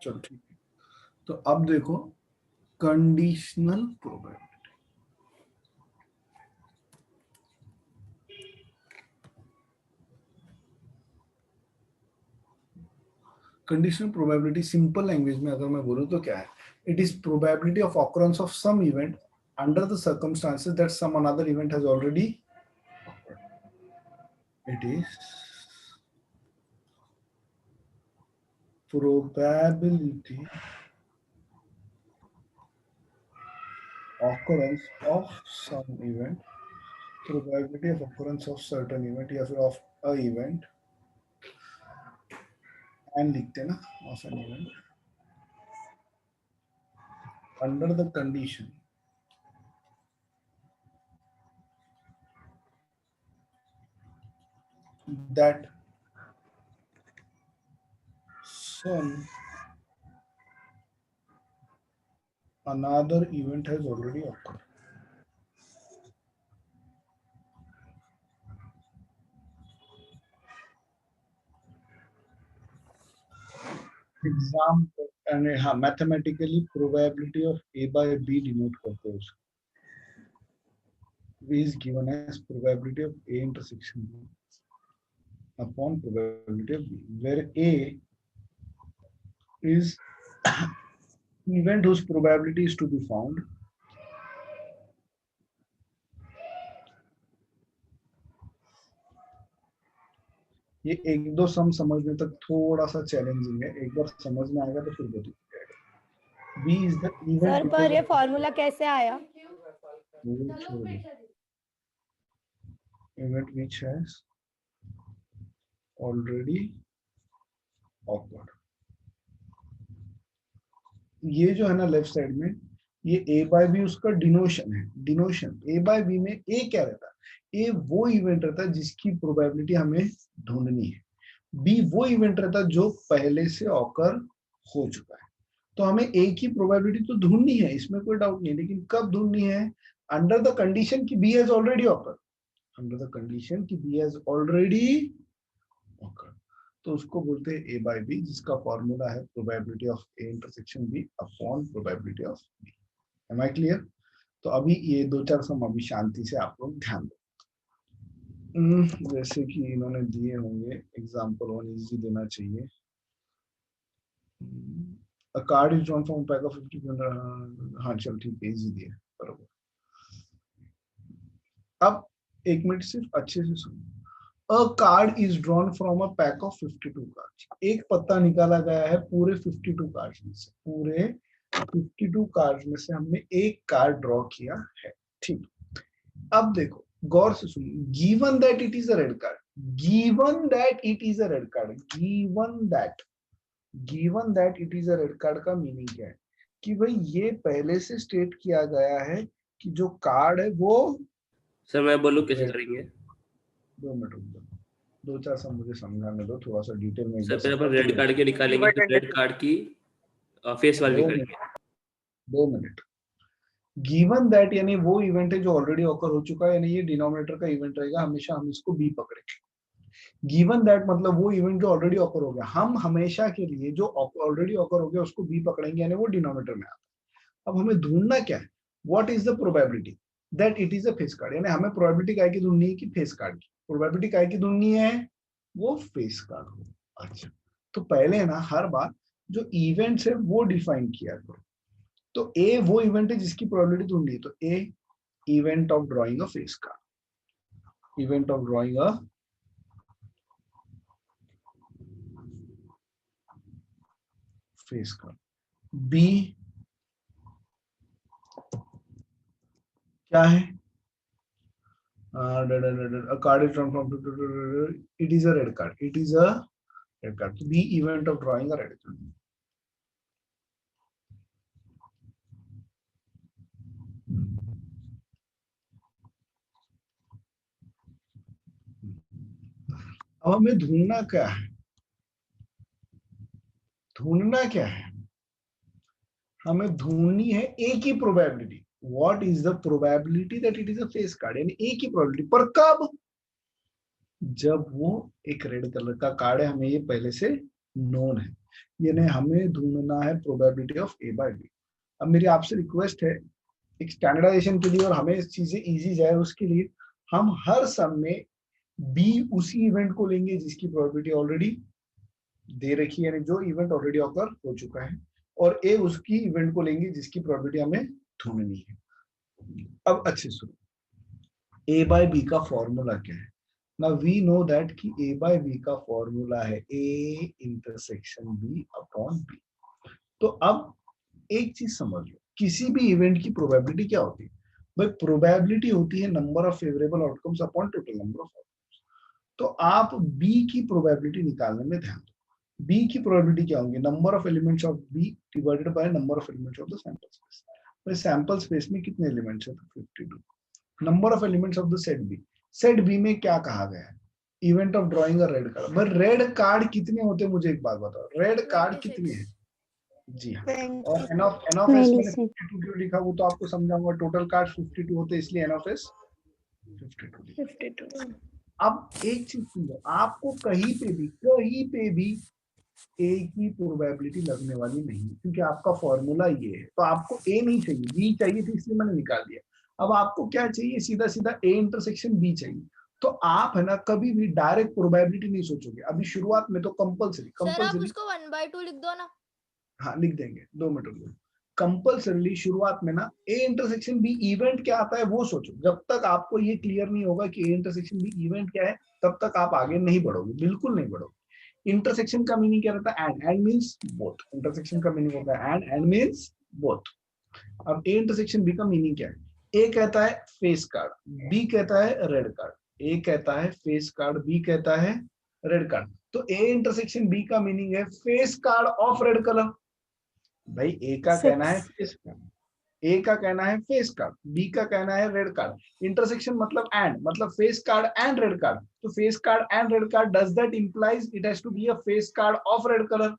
चलो ठीक है, तो अब देखो conditional probability. Conditional probability simple language में अगर मैं बोलूं तो क्या है? It is probability of occurrence of some event under the circumstances that some another event has already occurred. It is probability occurrence of some event, probability of occurrence of certain event या फिर of a event and लिखते हैं ना of an event under the condition that some another event has already occurred. Example यानी हाँ mathematically probability of A by B denote करते हैं उसको. B is given as probability of A intersection B upon probability of B, where A is event whose probability is to be found. ये एक दो सम समझने तक थोड़ा सा चैलेंजिंग है, एक बार समझ में आएगा तो फिर बता जाएगा. B is the event. Sir पर ये फॉर्मूला कैसे आया? Event which has already occurred. ये जो है ना लेफ्ट साइड में, ये ए बाय बी उसका डिनोशन है. डिनोशन ए बाय बी में ए क्या रहता है? ए वो इवेंट रहता है जिसकी प्रोबेबिलिटी हमें ढूंढनी है. बी वो इवेंट रहता है जो पहले से ऑकर हो चुका है. तो हमें ए की प्रोबेबिलिटी तो ढूंढनी है, इसमें कोई डाउट नहीं, लेकिन कब ढूंढनी है? अंडर द कंडीशन की B has already occur. Under the condition की बी हैज ऑलरेडी ऑकर, तो उसको बोलते हैं ए बाय बी, जिसका फॉर्मूला है probability of A intersection B upon probability of B. Am I clear? तो अभी ये दो चार सम अभी शांति से आप लोग ध्यान दो. जैसे कि इन्होंने दिए होंगे एग्जांपल वन, इजी देना चाहिए. अ card is drawn from pack of 50. हाँ चल ठीक है, इजी दिए बराबर. अब एक मिनट सिर्फ अच्छे से सुनो. A card is drawn from a pack of 52 cards. एक पत्ता निकाला गया है पूरे 52 कार्ड्स में से. पूरे 52 कार्ड्स में से हमने एक कार्ड ड्रॉ किया है. ठीक. अब देखो गौर से सुनिए. Given that it is a red card, given that it is a red card, given that it is a red card का मीनिंग क्या है? कि भाई ये पहले से स्टेट किया गया है कि जो कार्ड है वो. सर मैं बोलूं कैसे करेंगे? 2 मिनट रुक जाओ, दो चार सब मुझे समझाने दो थोड़ा सा डिटेल में. सर पहले अपन रेड कार्ड के निकालेंगे, तो रेड कार्ड की फेस वैल्यू करेंगे. 2 मिनट. गिवन दैट यानी वो इवेंट है जो ऑलरेडी ऑकर हो चुका है, यानी ये डिनोमिनेटर का इवेंट रहेगा, हमेशा हम इसको बी पकड़ेंगे. गिवन दैट मतलब वो इवेंट जो ऑलरेडी ऑकर हो गया, हम हमेशा के लिए जो ऑलरेडी ऑकर हो गया उसको बी पकड़ेंगे, यानी वो डिनोमिनेटर में आता है. अब हमें ढूंढना क्या है? What is the probability that it is a face card, यानी हमें प्रोबेबिलिटी काय की ढूंढनी है कि फेस कार्ड की. प्रोबेबिलिटी काय की ढूंढनी है? वो फेस कार्ड हो. अच्छा, तो पहले ना हर बार जो इवेंट्स है वो डिफाइन किया करो. तो ए वो इवेंट है जिसकी प्रोबेबिलिटी ढूंढनी है, तो A event of drawing a face card, event of drawing a face card. B क्या है? A card is drawn from, it is a red card, it is a red card. B event of drawing a red card. अब हमें ढूंढना क्या है? ढूंढना क्या है? हमें ढूंढनी है ए की probability. What is the probability that it is a face card, यानी ए की प्रोबेबिलिटी. पर कब? जब वो एक रेड कलर का कार्ड है, हमें ये पहले से नोन है. यानी हमें ढूंढना है probability of A by B. अब मेरी आपसे रिक्वेस्ट है एक स्टैंडर्डाइजेशन के लिए और हमें चीजें इजी जाए उसके लिए हम हर सम में बी उसी इवेंट को लेंगे जिसकी प्रोबेबिलिटी ऑलरेडी दे रखी है, यानी जो इवेंट ऑलरेडी ऑकर हो चुका है, और ए उसकी इवेंट को लेंगे जिसकी प्रोबेबिलिटी हमें ढूंढनी है। अब अच्छे सुनो, ए बाय बी का फॉर्मूला क्या है। नाउ वी नो दैट कि ए बाय बी का फॉर्मूला है A intersection B upon B. तो अब एक चीज समझ लो, किसी भी इवेंट की प्रोबेबिलिटी क्या होती है भाई, प्रोबेबिलिटी होती है number of favourable outcomes upon total number of outcomes. तो आप बी की प्रोबेबिलिटी निकालने में ध्यान दो। बी की प्रोबेबिलिटी क्या होंगी, number of elements of B divided by number of elements of the sample space. भाई सैंपल स्पेस में कितने एलिमेंट्स है, तो 52। Number of elements of the set B, set B में क्या कहा गया है, event of drawing a red card. भाई रेड कार्ड कितने होते हैं, मुझे एक बात बताओ, रेड कार्ड कितने हैं। जी हाँ, और एन ऑफ एस मैंने 52 क्यों लिखा वो तो आपको समझाऊंगा। टोटल कार्ड 52 होते हैं इसलिए एन ऑफ एस 52। अब एक चीज सुनो, आपको कहीं पे भी ए की प्रोबेबिलिटी लगने वाली नहीं, क्योंकि आपका फॉर्मूला ये है। तो आपको ए नहीं चाहिए, बी चाहिए थी इसलिए मैंने निकाल दिया। अब आपको क्या चाहिए, सीधा सीधा ए इंटरसेक्शन बी चाहिए। तो आप है ना कभी भी डायरेक्ट प्रोबेबिलिटी नहीं सोचोगे, अभी शुरुआत में तो कंपल्सरी सर आप उसको 1/2 लिख दो ना। हाँ लिख देंगे, 2 मिनट रुको। कंपल्सरीली शुरुआत में ना ए इंटरसेक्शन बी इवेंट क्या आता है वो सोचो। जब तक आपको ये क्लियर नहीं होगा कि ए इंटरसेक्शन बी इवेंट क्या है, तब तक आप आगे नहीं बढ़ोगे, बिल्कुल नहीं बढ़ोगे। इंटरसेक्शन का मीनिंग क्या रहता है, एंड मींस बोथ। इंटरसेक्शन का मीनिंग होता है एंड मींस बोथ। अब ए इंटरसेक्शन बी का मीनिंग क्या है, ए कहता है फेस कार्ड, बी कहता है रेड कार्ड। ए कहता है फेस कार्ड, बी कहता है रेड कार्ड। तो ए इंटरसेक्शन बी का मीनिंग है face card of red colour. भाई ए का कहना है फेस कार्ड, ए का कहना है फेस कार्ड, बी का कहना है रेड कार्ड। इंटरसेक्शन मतलब एंड, मतलब face card and red card. तो face card and red card, does that implies it has to be a face card of red colour.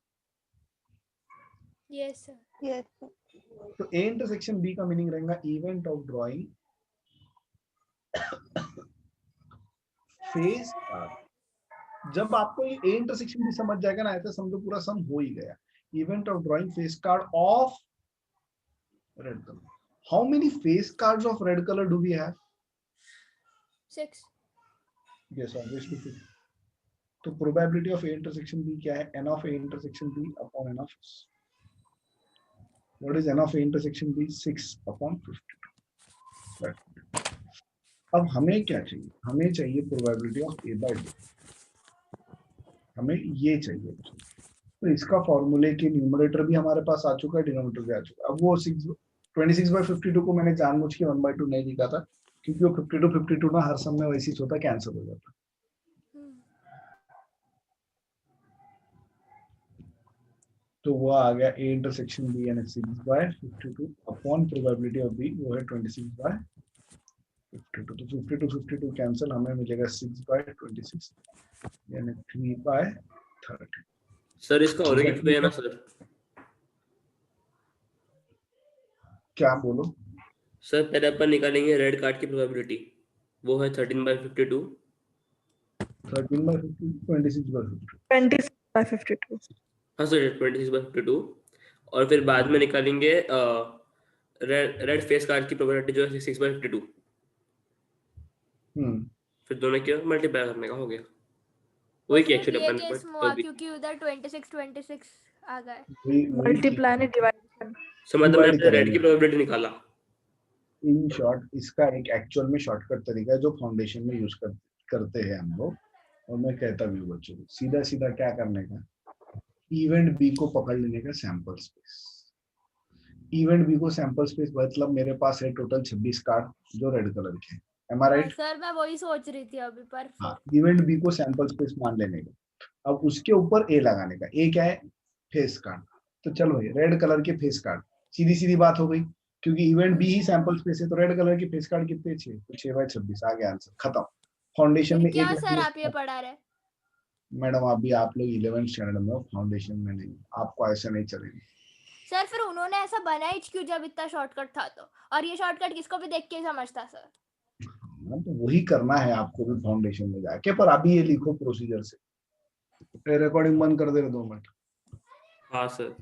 Yes sir. Yes तो A intersection B का meaning रहेगा event of drawing face card. जब आपको ये A intersection भी समझ जाएगा ना, ऐसा समझो पूरा सम हो ही गया। Event of drawing face card of red color. How many face cards of red color do we have? 6. Yes, obviously 6. तो probability of A intersection B क्या है, n of A intersection B upon n of S. What is n of A intersection B? 6 upon 52. अब हमें क्या चाहिए, हमें चाहिए probability of A by B. हमें ये चाहिए। तो इसका फॉर्मूले की न्यूमरेटर भी हमारे पास आ चुका है, डिनोमिनेटर भी आ चुका है। अब वो 26/52 को मैंने जानबूझ के 1/2 नहीं लिखा था, क्योंकि वो 52 ना हर समय वैसे ही होता, कैंसिल हो जाता। तो वो आ गया ए इंटरसेक्शन बी यानी 6/52 अपॉन प्रोबेबिलिटी ऑफ बी वो है 26/52। तो 52 कैंसिल, हमें मिलेगा 6/26 यानी 3/30। सर इसका ओरिजिन पे है ना सर। क्या बोलो सर, पहले अपन निकालेंगे रेड कार्ड की प्रोबेबिलिटी, वो है 13/52। 13/52 26/52 26/52। हाँ सर, 26/52। और फिर बाद में निकालेंगे रेड फेस कार्ड की प्रोबेबिलिटी जो है 6/52। फिर दोनों के मल्टीप्लाई करने का हो गया। वही की एक्चुअली अपन केस में हुआ क्योंकि उधर 26 आ गए। मल्टीप्लाई ने डिवाइड सो मतलब मैंने रेड की प्रोबेबिलिटी निकाला। इन शॉर्ट इसका एक एक्चुअल में शॉर्टकट तरीका है जो फाउंडेशन में यूज करते हैं हम लोग, और मैं कहता भी हूँ बच्चों को, सीधा सीधा क्या करने का, इवेंट बी को पकड़ लेने का सैंपल स्पेस। इवेंट बी को सैंपल स्पेस मतलब मेरे पास है टोटल 26 कार्ड जो रेड कलर के हैं, एम आई राइट। सर मैं वही सोच रही थी अभी पर हाँ, इवेंट बी को सैंपल स्पेस मान लेने का, अब उसके ऊपर ए लगाने का। ए क्या है, फेस कार्ड। तो चलो रेड कलर के फेस कार्ड, सीधी सीधी बात हो गई, क्योंकि इवेंट बी ही सैंपल स्पेस है तो रेड कलर के फेस कार्ड कितने, 6, तो 6/26 आ गया आंसर, खत्म। फाउंडेशन में क्या एक सर आप ये पढ़ा रहे? मैडम अभी आप लोग 11th स्टैंडर्ड में हो, फाउंडेशन में नहीं, आपको ऐसा नहीं चलेगा। सर फिर उन्होंने ऐसा बनाया ही क्यों जब इतना शॉर्टकट था तो, और ये शॉर्टकट किसको भी देख के समझता सर। तो वही करना है आपको भी फाउंडेशन में जाके, पर अभी ये लिखो प्रोसीजर से। रिकॉर्डिंग बंद कर दे रहे 2 मिनट। हाँ sir.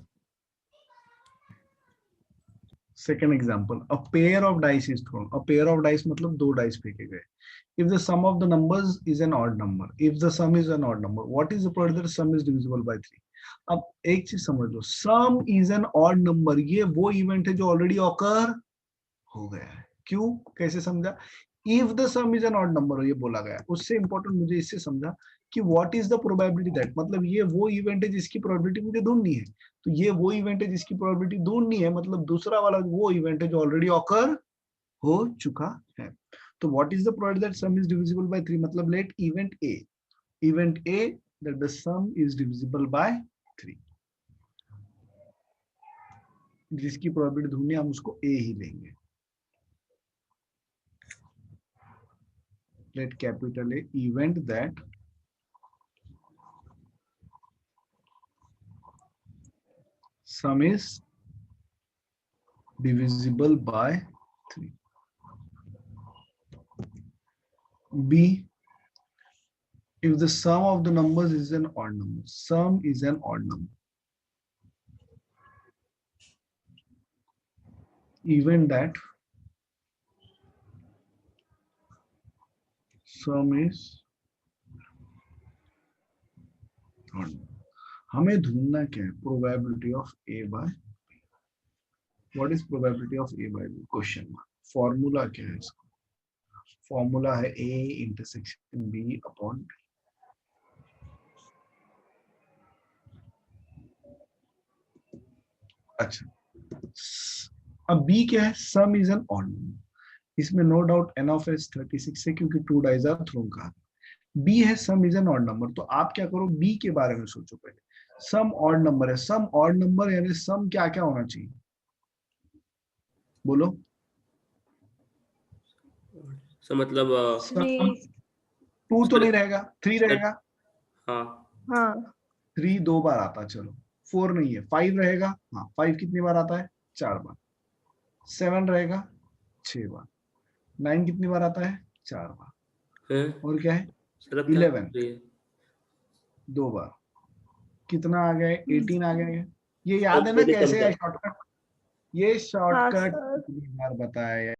Second example, a pair of dice is thrown. A pair of dice मतलब दो डाइस फेंके गए। If the sum of the numbers is an odd number, if the sum is an odd number, what is the probability that sum is divisible by 3? अब एक चीज समझ लो, sum is an odd number, ये वो event है जो already occur हो गया है। क्यों, कैसे समझा? If the sum is an odd number ये बोला गया, उससे इंपॉर्टेंट मुझे इससे समझा कि what is the probability that, मतलब ये वो इवेंट है जिसकी प्रोबेबिलिटी मुझे ढूंढनी है। तो ये वो इवेंट है जिसकी प्रोबेबिलिटी ढूंढनी है, मतलब दूसरा वाला वो इवेंट है जो ऑलरेडी ऑकर हो चुका है। तो what is the probability that sum is divisible by 3, मतलब let event A that the sum is divisible by 3, जिसकी प्रोबेबिलिटी ढूंढनी है हम उसको ए ही लेंगे। Let capital A event that sum is divisible by 3. B, if the sum of the numbers is an odd number, sum is an odd number, event that sum is odd number. हमें ढूंढना क्या है? Probability of A by B. What is probability of A by B? Question mark. Formula क्या है इसका? Formula है A intersection B upon B. अच्छा, अब बी क्या है? Sum is an odd number, इसमें no doubt N of S 36 है क्योंकि 2 डाइज आर थ्रोन कहा। बी है sum is an odd number, तो आप क्या करो, बी के बारे में सोचो पहले। सम ऑड नंबर है, सम ऑड नंबर यानी सम क्या क्या होना चाहिए? बोलो। सर मतलब सम 3 2 तो सर नहीं रहेगा, 3 सर रहेगा। हाँ हाँ 3 2 बार आता है, चलो 4 नहीं है, 5 रहेगा। हाँ 5 कितनी बार आता है? 4 बार। 7 रहेगा 6 बार। 9 कितनी बार आता है? 4 बार। है और क्या है? सर अब क्या 11 ये 2 बार। कितना आ गया? 18 आ गया। ये सर याद है ना मैंने कैसे समझा है शॉर्टकट? ये हाँ शॉर्टकट सर कितनी बार बताया है?